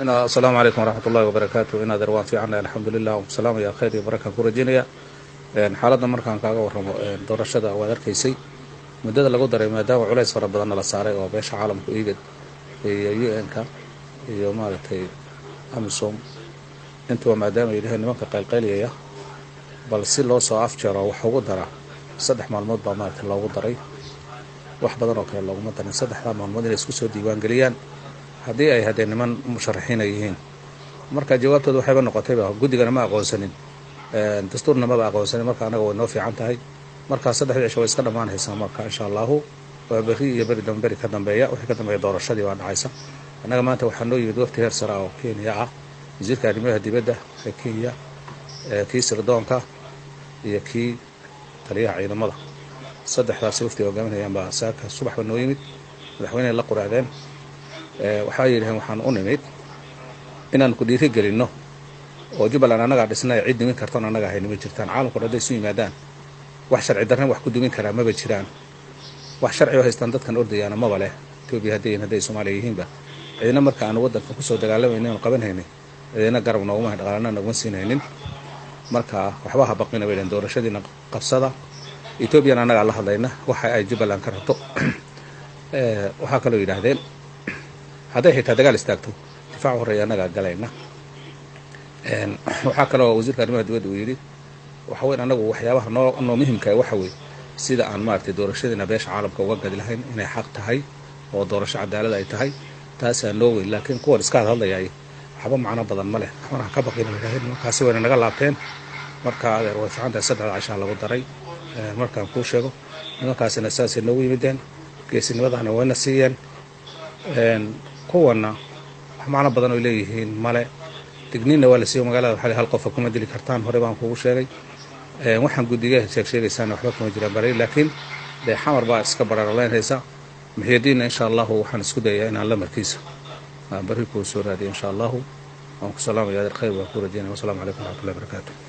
السلام عليكم ورحمة الله وبركاته. إن دروان في عنا الحمد لله والسلام يا خير بركة كورجينيا. حالتنا مركان كاغا ورمو doorashada waa arkaysay muddada lagu daray maadaama culays fara badan la saaray oo beesha caalamku iigad iyo UN-ka iyo maaragtay AMISOM intuu maadaama ay leeyahay nimanka qaylqayliyaya bal si loo soo afjaro wax ugu dara 3 maalmood baa maaragtay loogu daray wax badan oo kale looguma darin 3 maalmood inay isku soo diiwaan galiyaan haddii ay hadeen niman musharaxiin yihiin marka jawaabtoodu waxay noqotay guddigana ma aqoonsanin dastuurna ma aqoonsanin marka anaga way noo fiican tahay marka 3 cisho way iska dhamaanaysaa marka insha Allah waa bari iyo bari dambe ka dambeeya wixii ka dambeeya doorashadii waa dhacaysa anaga maanta waxaan noo yimid waqti heer sare oo Kenya ah wasiirka arrimaha dibadda ee Kenya kii sirdoonka iyo kii taliyaha ciidamada saddexdaas wafdi hogaaminayaan baa saaka subaxba noo yimid madaxweynaha la quraadeen waxaa yidhaheen waxaan u nimid inaan ku dhiiri gelino oo Jubbaland anaga dhisnay cid nimin kartan anaga haynimo jirtaan caalamku haday soo yimaadaan wax sharci darran wax ku dumin kara ma jiraan wax sharci oo haystaan dadkan ordayana ma bale Itoobiya haday Soomaaliya yihiinba ciidana marka aan wadanka ku soo dagaalamayno qabanayna ciidana garab nooguma dhaqaalaana nooguma siinaynin marka waxba ha baqina weeyaan doorashadiina qabsada Itoobiya anaga la hadlayna waxa ay Jubbaland ka rabto waxa kale oo yiraahdeen haday xitaa dagaal istaagto difaac horeeya anaga galayna waxa kale oo wasiirka arrimaha dibadda uu yiri waxa weyn anagu waxyaabaha noo muhiimka ah waxa weey sida aan maartay doorashadina beesha caalamka uga gadi lahayn inay xaq tahay oo doorasho cadaalad ay tahay taas aan loo weyn laakiin kuwa iska hadlayay waxba macna badan ma leh waxaan ka baqin inay markaasi weyn naga laabteen marka adeer way fiicantahay 3 cisho lagu daray markaan ku sheego nimankaasina asaasi noo yimideen geesinimadana wayna siiyeen kuwana wax macna badan oo leeyihiin male digniina waa la siiyo magaalada waxa hal qof kuma dili kartaan hore baan kugu sheegay waxaan gudiga sheegaysana waxba kuma jiraan bari laakiin xamar baa iska bararaleynaysa maxaydiina insha Allah waxaan isku dayaa inaan la markiisa bari ku soo raadiyo insha Allah waan ku salaamayaa khayr waa ku rajeynaa wassalaamu alaykum wa rahmatullahi wa barakatuh